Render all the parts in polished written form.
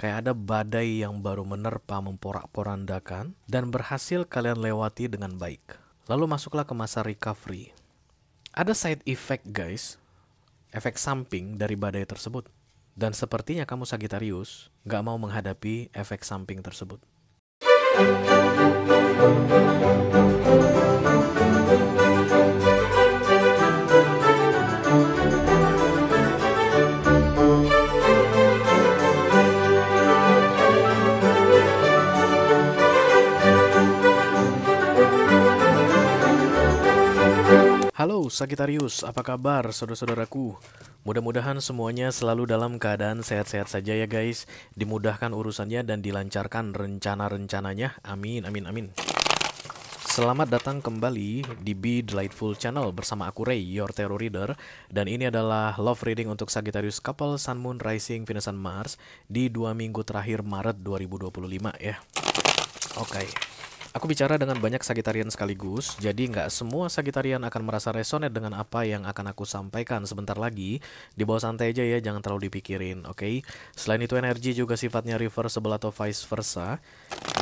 Kayak ada badai yang baru menerpa memporak-porandakan dan berhasil kalian lewati dengan baik. Lalu masuklah ke masa recovery. Ada side effect guys, efek samping dari badai tersebut. Dan sepertinya kamu Sagittarius gak mau menghadapi efek samping tersebut. Halo Sagittarius, apa kabar saudara-saudaraku? Mudah-mudahan semuanya selalu dalam keadaan sehat-sehat saja ya guys. Dimudahkan urusannya dan dilancarkan rencana-rencananya. Amin, amin, amin. Selamat datang kembali di Be Delightful Channel bersama aku Ray, your tarot reader. Dan ini adalah love reading untuk Sagittarius couple Sun, Moon, Rising, Venus, dan Mars di 2 minggu terakhir Maret 2025 ya. Oke. Aku bicara dengan banyak Sagitarian sekaligus, jadi nggak semua Sagitarian akan merasa resonate dengan apa yang akan aku sampaikan sebentar lagi. Di bawah santai aja ya, jangan terlalu dipikirin, oke? Selain itu energi juga sifatnya reversible atau vice versa.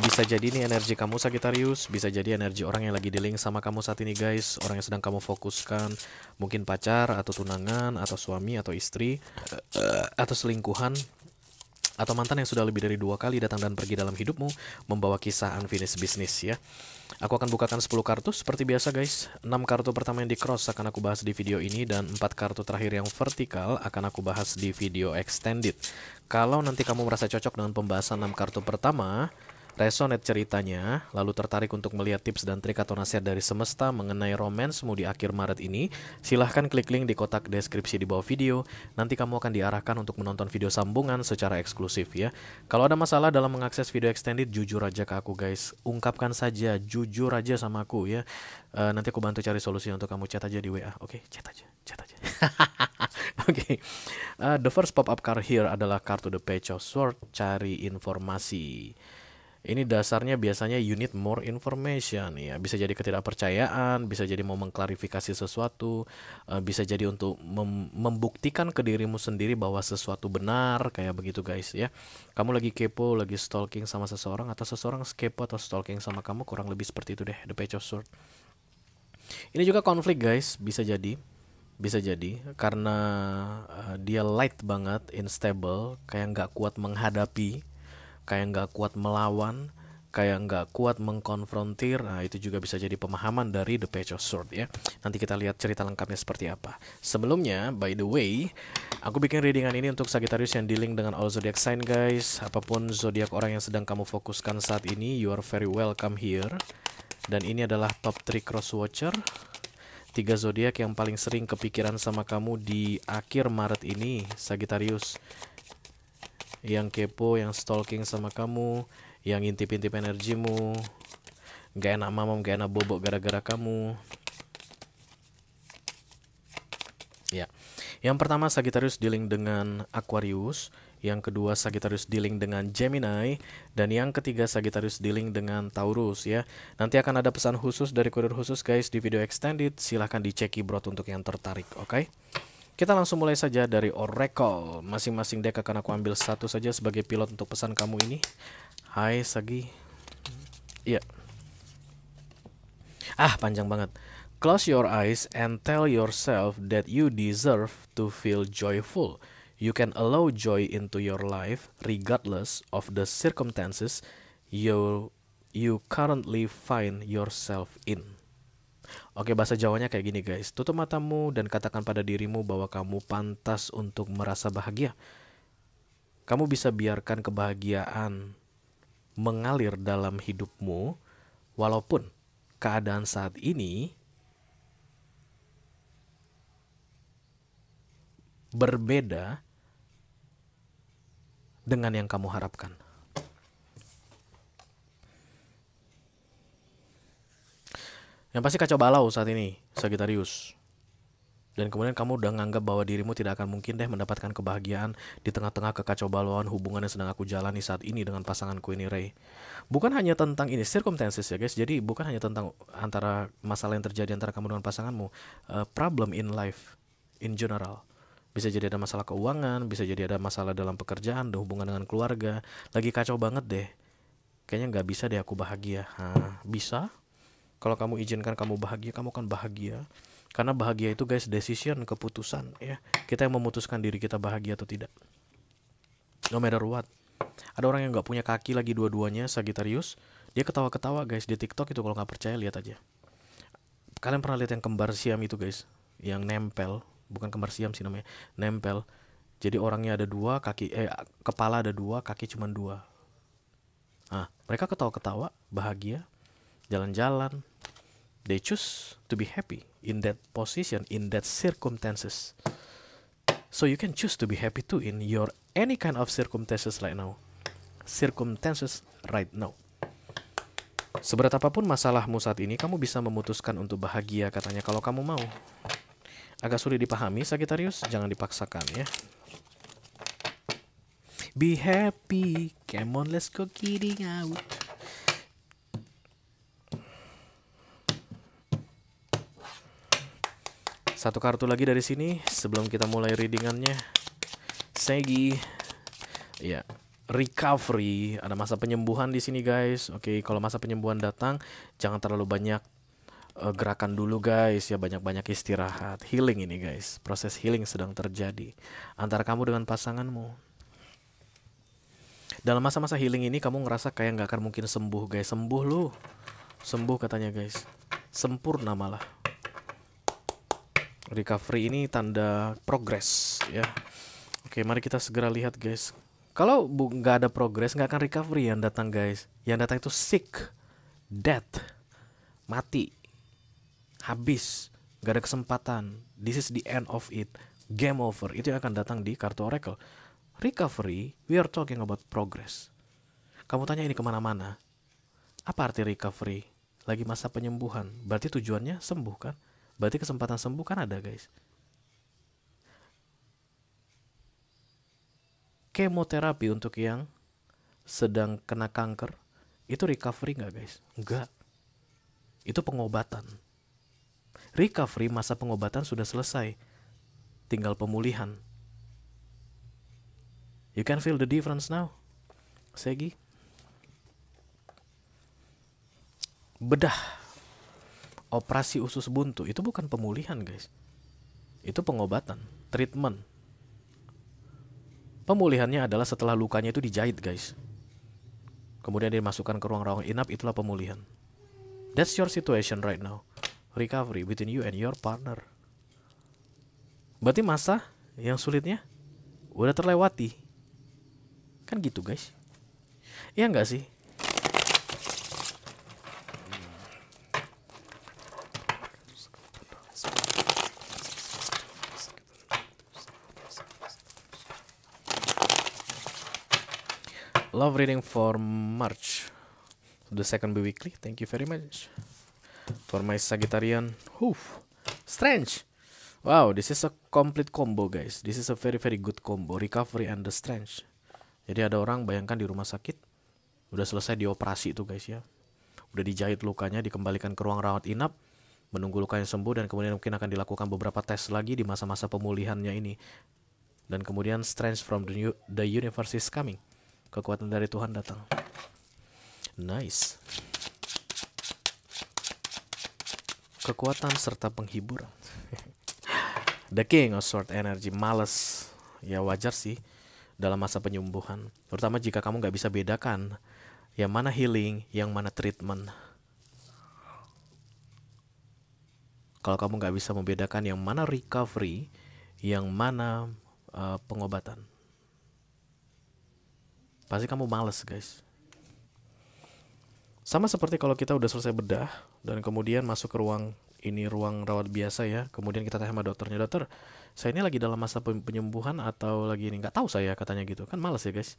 Bisa jadi ini energi kamu Sagittarius, bisa jadi energi orang yang lagi dealing sama kamu saat ini guys. Orang yang sedang kamu fokuskan, mungkin pacar atau tunangan atau suami atau istri atau selingkuhan, atau mantan yang sudah lebih dari 2 kali datang dan pergi dalam hidupmu, membawa kisah unfinished business ya. Aku akan bukakan 10 kartu seperti biasa guys. 6 kartu pertama yang di cross akan aku bahas di video ini, dan 4 kartu terakhir yang vertikal akan aku bahas di video extended. Kalau nanti kamu merasa cocok dengan pembahasan 6 kartu pertama, resonate ceritanya, lalu tertarik untuk melihat tips dan trik atau nasihat dari semesta mengenai romansmu di akhir Maret ini, silahkan klik link di kotak deskripsi di bawah video. Nanti kamu akan diarahkan untuk menonton video sambungan secara eksklusif ya. Kalau ada masalah dalam mengakses video extended, jujur aja ke aku guys. Ungkapkan saja, jujur aja sama aku ya. Nanti aku bantu cari solusi untuk kamu. Chat aja di WA, oke? Chat aja, chat aja. Oke. The first pop-up card here adalah kartu The Page of Swords, cari informasi. Ini dasarnya biasanya you need more information ya. Bisa jadi ketidakpercayaan, bisa jadi mau mengklarifikasi sesuatu, bisa jadi untuk membuktikan ke dirimu sendiri bahwa sesuatu benar, kayak begitu guys ya. Kamu lagi kepo, lagi stalking sama seseorang, atau seseorang kepo atau stalking sama kamu, kurang lebih seperti itu deh, The Page of Swords. Ini juga konflik guys, bisa jadi karena dia light banget, unstable, kayak nggak kuat menghadapi, kayak nggak kuat melawan, kayak nggak kuat mengkonfrontir. Nah itu juga bisa jadi pemahaman dari The Page of Swords ya. Nanti kita lihat cerita lengkapnya seperti apa. Sebelumnya, by the way, aku bikin readingan ini untuk Sagittarius yang dealing dengan all zodiac sign guys. Apapun zodiak orang yang sedang kamu fokuskan saat ini, you are very welcome here. Dan ini adalah top 3 cross watcher, 3 zodiak yang paling sering kepikiran sama kamu di akhir Maret ini, Sagittarius. Yang kepo, yang stalking sama kamu, yang intip-intip energimu, gak enak mamam, gak enak bobok gara-gara kamu. Ya, yang pertama Sagittarius dealing dengan Aquarius, yang kedua Sagittarius dealing dengan Gemini, dan yang ketiga Sagittarius dealing dengan Taurus ya. Nanti akan ada pesan khusus dari kurir khusus guys di video extended, silahkan dicek keyboard untuk yang tertarik, oke? Kita langsung mulai saja dari Oracle. Masing-masing deck akan aku ambil satu saja sebagai pilot untuk pesan kamu ini. Hai Sagi. Iya. Panjang banget. Close your eyes and tell yourself that you deserve to feel joyful. You can allow joy into your life regardless of the circumstances you currently find yourself in. Oke, bahasa Jawanya kayak gini guys. Tutup matamu dan katakan pada dirimu bahwa kamu pantas untuk merasa bahagia. Kamu bisa biarkan kebahagiaan mengalir dalam hidupmu, walaupun keadaan saat ini berbeda dengan yang kamu harapkan. Yang pasti kacau balau saat ini, Sagittarius. Dan kemudian kamu udah nganggap bahwa dirimu tidak akan mungkin deh mendapatkan kebahagiaan di tengah-tengah kekacaubalauan hubungan yang sedang aku jalani saat ini dengan pasanganku ini, Ray. Bukan hanya tentang ini, circumstances ya guys. Jadi bukan hanya tentang antara masalah yang terjadi antara kamu dengan pasanganmu. Problem in life, in general. Bisa jadi ada masalah keuangan, bisa jadi ada masalah dalam pekerjaan, ada hubungan dengan keluarga. Lagi kacau banget deh. Kayaknya nggak bisa deh aku bahagia. Bisa. Kalau kamu izinkan kamu bahagia, kamu akan bahagia. Karena bahagia itu guys, decision, keputusan ya. Kita yang memutuskan diri kita bahagia atau tidak. No matter what. Ada orang yang nggak punya kaki lagi dua-duanya, Sagittarius. Dia ketawa-ketawa guys di TikTok itu, kalau nggak percaya lihat aja. Kalian pernah lihat yang kembar siam itu guys? Yang nempel. Bukan kembar siam sih namanya. Nempel. Jadi orangnya ada dua, kepala ada dua, kaki cuma dua. Mereka ketawa-ketawa, bahagia, jalan-jalan. They choose to be happy in that position, in that circumstances. So you can choose to be happy too in your any kind of circumstances right now. Circumstances right now. Seberat apapun masalahmu saat ini, kamu bisa memutuskan untuk bahagia katanya kalau kamu mau. Agak sulit dipahami Sagittarius, jangan dipaksakan ya. Be happy, come on let's go kidding out. Satu kartu lagi dari sini sebelum kita mulai readingannya. Segi, ya, recovery. Ada masa penyembuhan di sini guys. Oke, kalau masa penyembuhan datang, jangan terlalu banyak gerakan dulu guys. Ya, banyak-banyak istirahat. Healing ini guys. Proses healing sedang terjadi antara kamu dengan pasanganmu. Dalam masa-masa healing ini kamu ngerasa kayak nggak akan mungkin sembuh guys. Sembuh lu, sembuh katanya guys. Sempurna malah. Recovery ini tanda progress ya. Oke, mari kita segera lihat guys. Kalau nggak ada progress, nggak akan recovery yang datang guys. Yang datang itu sick, death, mati, habis, nggak ada kesempatan. This is the end of it, game over. Itu yang akan datang di kartu oracle. Recovery, we are talking about progress. Kamu tanya ini kemana-mana. Apa arti recovery? Lagi masa penyembuhan. Berarti tujuannya sembuh kan? Berarti kesempatan sembuh kan ada guys. Kemoterapi untuk yang sedang kena kanker, itu recovery nggak guys? Enggak. Itu pengobatan. Recovery, masa pengobatan sudah selesai. Tinggal pemulihan. You can feel the difference now, Segi. Bedah. Operasi usus buntu itu bukan pemulihan guys. Itu pengobatan, treatment. Pemulihannya adalah setelah lukanya itu dijahit guys. Kemudian dimasukkan ke ruang-ruang inap, itulah pemulihan. That's your situation right now. Recovery between you and your partner. Berarti masa yang sulitnya udah terlewati. Kan gitu guys. Iya nggak sih? Love reading for March, the second weekly. Thank you very much for my Sagittarian. Strange. Wow, this is a complete combo guys. This is a very very good combo. Recovery and the strange. Jadi ada orang, bayangkan di rumah sakit, udah selesai dioperasi itu guys ya. Udah dijahit lukanya, dikembalikan ke ruang rawat inap, menunggu lukanya sembuh, dan kemudian mungkin akan dilakukan beberapa tes lagi di masa-masa pemulihannya ini. Dan kemudian strange from the universe is coming. Kekuatan dari Tuhan datang. Nice. Kekuatan serta penghiburan. The King of Sword Energy. Males. Ya wajar sih dalam masa penyembuhan. Terutama jika kamu nggak bisa bedakan yang mana healing, yang mana treatment. Kalau kamu nggak bisa membedakan yang mana recovery, yang mana pengobatan, pasti kamu males guys. Sama seperti kalau kita udah selesai bedah dan kemudian masuk ke ruang rawat biasa ya. Kemudian kita tanya sama dokternya, dokter, saya ini lagi dalam masa penyembuhan atau lagi ini? Nggak tahu saya, katanya gitu. Kan males ya guys.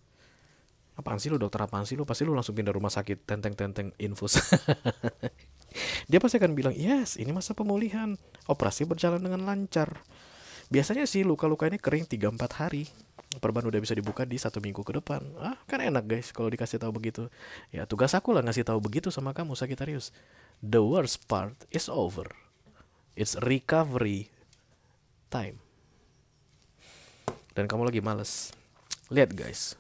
Apaan sih lu dokter, apaan sih lu? Pasti lu langsung pindah rumah sakit, tenteng-tenteng infus. Dia pasti akan bilang, yes, ini masa pemulihan, operasi berjalan dengan lancar. Biasanya sih luka-luka ini kering 3-4 hari. Perban udah bisa dibuka di 1 minggu ke depan. Kan enak guys kalau dikasih tahu begitu. Ya tugas aku lah ngasih tahu begitu sama kamu Sagittarius. The worst part is over. It's recovery time. dan kamu lagi males. Lihat guys,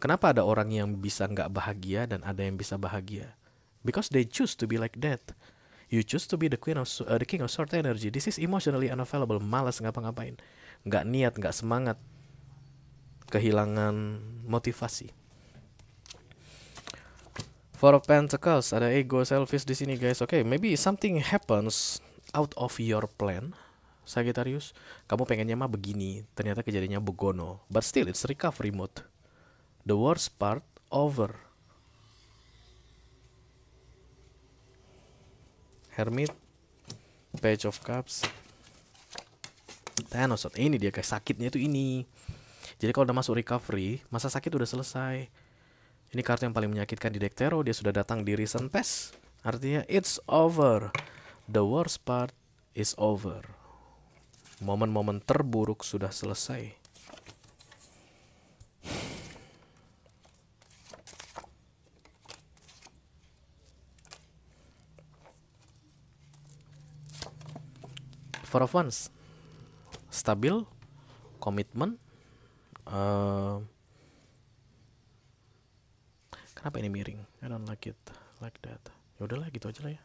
kenapa ada orang yang bisa nggak bahagia dan ada yang bisa bahagia? Because they choose to be like that. You choose to be the the king of short energy. This is emotionally unavailable. Malas ngapa-ngapain, nggak niat, nggak semangat, kehilangan motivasi. Four of Pentacles, ada ego, selfish di sini guys. Oke, maybe something happens out of your plan, Sagittarius. Kamu pengennya mah begini, ternyata kejadiannya begono. But still, it's recovery mode. The worst part over. Hermit, Page of Cups, Ten of Swords. Ini dia guys, sakitnya itu ini. Jadi kalau udah masuk recovery, masa sakit udah selesai. Ini kartu yang paling menyakitkan di deck tarot. Dia sudah datang di recent past. Artinya it's over. The worst part is over. Momen-momen terburuk sudah selesai. Four of Wands. Stabil, komitmen. Kenapa ini miring? I don't like it like that. Ya udahlah gitu aja lah ya.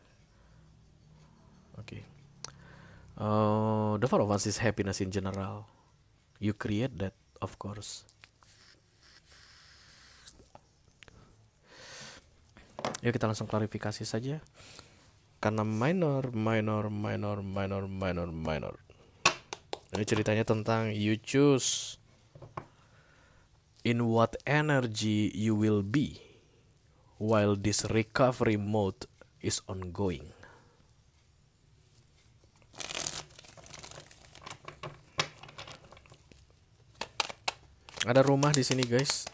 Oke. The Four of Wands is happiness in general. You create that, of course. Yuk kita langsung klarifikasi saja. Karena minor. Ini ceritanya tentang you choose in what energy you will be while this recovery mode is ongoing. Ada rumah di sini, guys.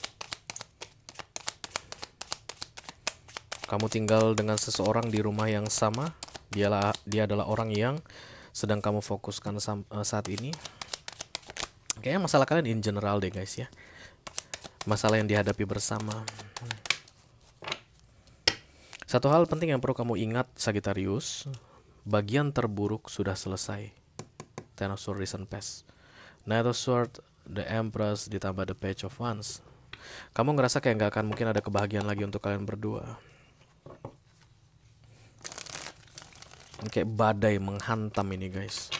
Kamu tinggal dengan seseorang di rumah yang sama. Dia adalah orang yang sedang kamu fokuskan saat ini. Kayaknya masalah kalian in general deh, guys ya. Masalah yang dihadapi bersama. Satu hal penting yang perlu kamu ingat, Sagittarius, bagian terburuk sudah selesai. Ten of Swords recent past. Knight of Swords, the Empress, ditambah the Page of Wands. Kamu ngerasa kayak nggak akan mungkin ada kebahagiaan lagi untuk kalian berdua. Kayak badai menghantam ini, guys.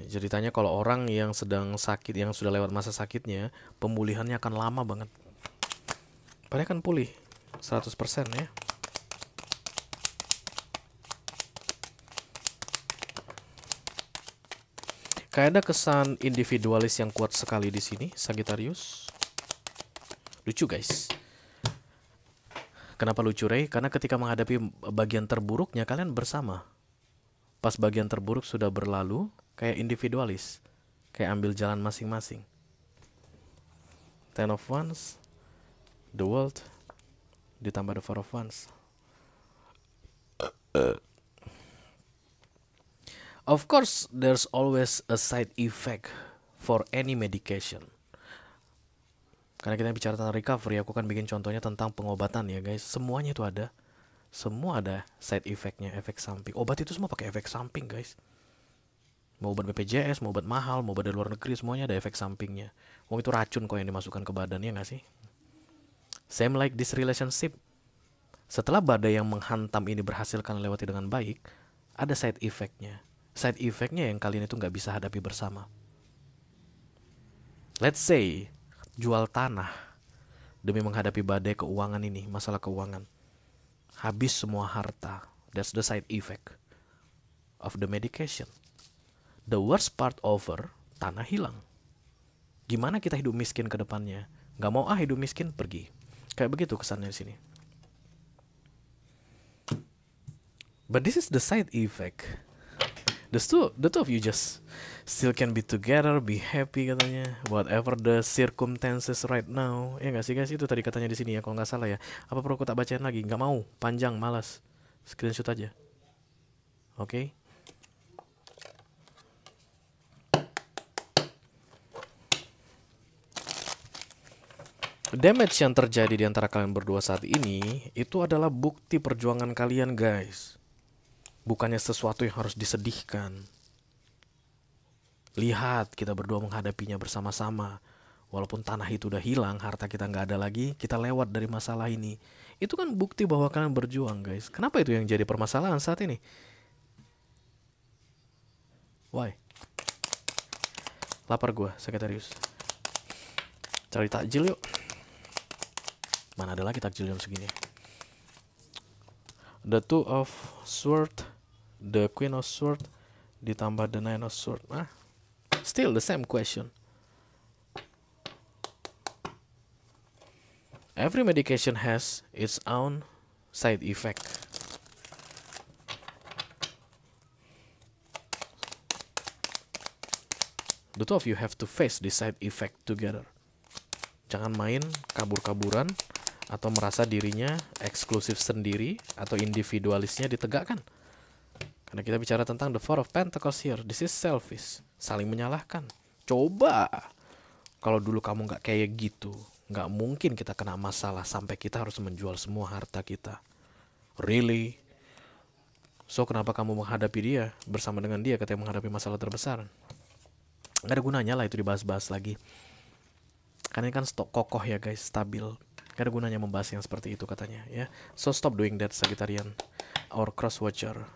Ceritanya kalau orang yang sedang sakit, yang sudah lewat masa sakitnya, pemulihannya akan lama banget. Padahal kan pulih 100% ya. Kayak ada kesan individualis yang kuat sekali di sini, Sagittarius. Lucu, guys. Kenapa lucu, Ray? Karena ketika menghadapi bagian terburuknya, kalian bersama. Pas bagian terburuk sudah berlalu, kayak individualis. Kayak ambil jalan masing-masing. Ten of Wands, the World, ditambah the Four of Wands. Of course, there's always a side effect for any medication. Karena kita bicara tentang recovery, aku kan bikin contohnya tentang pengobatan ya guys. Semuanya itu ada. Semua ada side effectnya, efek samping. Obat itu semua pakai efek samping guys. Mau obat BPJS, mau obat mahal, mau obat dari luar negeri, semuanya ada efek sampingnya. Wong itu racun kok yang dimasukkan ke badan, ya nggak sih? Same like this relationship. Setelah badai yang menghantam ini berhasil kalian lewati dengan baik, ada side effectnya. Side effectnya yang kalian itu nggak bisa hadapi bersama. Let's say jual tanah demi menghadapi badai keuangan ini, masalah keuangan. Habis semua harta. That's the side effect of the medication. The worst part over, tanah hilang. Gimana kita hidup miskin ke depannya? Gak mau hidup miskin, pergi. Kayak begitu kesannya di sini. But this is the side effect. The two of you just still can be together, be happy katanya. Whatever the circumstances right now. Ya nggak sih guys, itu tadi katanya di sini ya kalau nggak salah ya. Apa perlu aku tak bacain lagi? Nggak mau, panjang, malas. Screenshot aja. Oke. Damage yang terjadi di antara kalian berdua saat ini itu adalah bukti perjuangan kalian guys. Bukannya sesuatu yang harus disedihkan. Lihat kita berdua menghadapinya bersama-sama. Walaupun tanah itu udah hilang, harta kita nggak ada lagi, kita lewat dari masalah ini. Itu kan bukti bahwa kalian berjuang, guys. Kenapa itu yang jadi permasalahan saat ini? Why? Lapar gua, Sagittarius. Cari takjil yuk. Mana ada lagi takjil jam segini? The Two of Sword, the Queen of Sword, ditambah the Nine of Sword. Still the same question. Every medication has its own side effect. The two of you have to face this side effect together. Jangan main kabur-kaburan atau merasa dirinya eksklusif sendiri atau individualisnya ditegakkan. Karena kita bicara tentang the Four of Pentacles here. This is selfish. Saling menyalahkan. Coba kalau dulu kamu nggak kayak gitu, nggak mungkin kita kena masalah sampai kita harus menjual semua harta kita. Really? So kenapa kamu menghadapi dia bersama dengan dia ketika menghadapi masalah terbesar? Nggak ada gunanya lah itu dibahas-bahas lagi. Karena ini kan stok kokoh ya guys, stabil. Nggak ada gunanya membahas yang seperti itu katanya ya. So stop doing that, Sagittarian or cross watcher.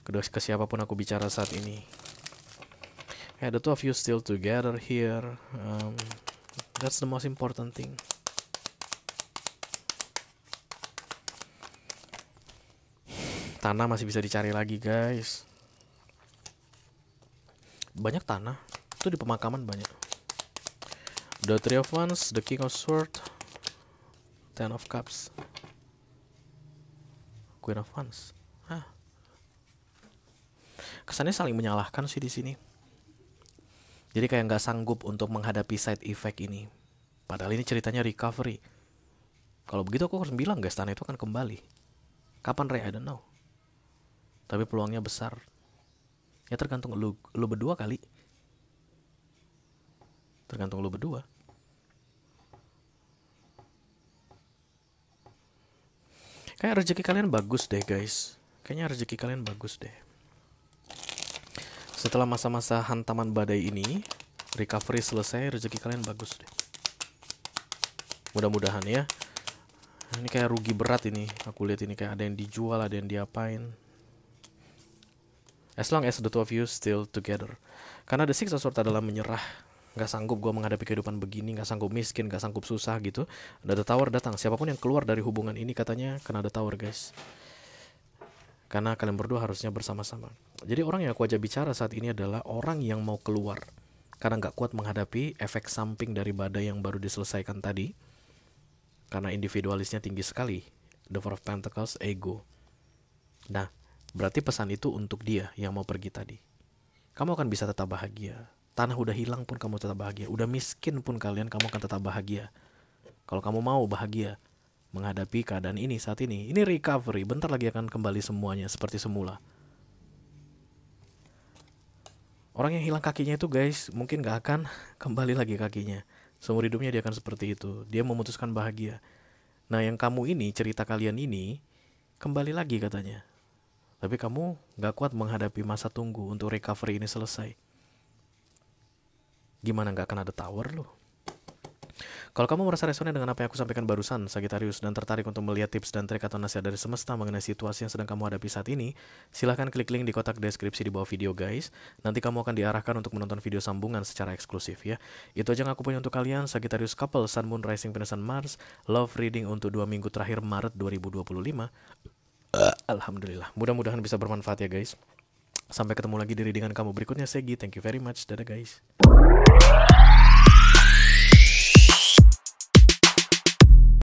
Kedua ke siapapun aku bicara saat ini. The two of you still together here. That's the most important thing. Tanah masih bisa dicari lagi guys. Banyak tanah. Itu di pemakaman banyak. The Three of Wands, the King of Swords, Ten of Cups, Queen of Wands. Kesannya saling menyalahkan sih di sini. Jadi kayak nggak sanggup untuk menghadapi side effect ini. Padahal ini ceritanya recovery. Kalau begitu aku harus bilang guys, tanah itu akan kembali. Kapan Ray? I don't know. Tapi peluangnya besar. Ya tergantung lu berdua kali. Tergantung lu berdua. Kayak rezeki kalian bagus deh guys. Kayaknya rezeki kalian bagus deh. Setelah masa-masa hantaman badai ini, recovery selesai, rezeki kalian bagus deh. Mudah-mudahan ya. Ini kayak rugi berat ini. Aku lihat ini kayak ada yang dijual, ada yang diapain. As long as the two of you still together. Karena the Six of Swords adalah menyerah. Gak sanggup gue menghadapi kehidupan begini, gak sanggup miskin, gak sanggup susah gitu. Ada the Tower datang. Siapapun yang keluar dari hubungan ini katanya kena the Tower guys. Karena kalian berdua harusnya bersama-sama. Jadi orang yang aku ajak bicara saat ini adalah orang yang mau keluar. Karena gak kuat menghadapi efek samping dari badai yang baru diselesaikan tadi. Karena individualisnya tinggi sekali. The Four of Pentacles, ego. Nah, berarti pesan itu untuk dia yang mau pergi tadi. Kamu akan bisa tetap bahagia. Tanah udah hilang pun kamu tetap bahagia. Udah miskin pun kalian, kamu akan tetap bahagia. Kalau kamu mau bahagia menghadapi keadaan ini saat ini. Ini recovery, bentar lagi akan kembali semuanya seperti semula. Orang yang hilang kakinya itu guys, mungkin gak akan kembali lagi kakinya. Seumur hidupnya dia akan seperti itu. Dia memutuskan bahagia. Nah yang kamu ini, cerita kalian ini, kembali lagi katanya. Tapi kamu gak kuat menghadapi masa tunggu untuk recovery ini selesai. Gimana gak akan ada tower loh? Kalau kamu merasa resonan dengan apa yang aku sampaikan barusan, Sagittarius, dan tertarik untuk melihat tips dan trik atau nasihat dari semesta mengenai situasi yang sedang kamu hadapi saat ini, silahkan klik link di kotak deskripsi di bawah video guys. Nanti kamu akan diarahkan untuk menonton video sambungan secara eksklusif ya. Itu aja yang aku punya untuk kalian, Sagittarius couple, Sun, Moon, Rising, Venus, Mars, love reading untuk 2 minggu terakhir Maret 2025. Alhamdulillah, mudah-mudahan bisa bermanfaat ya guys. Sampai ketemu lagi di readingan kamu berikutnya, Segi. Thank you very much, dadah guys.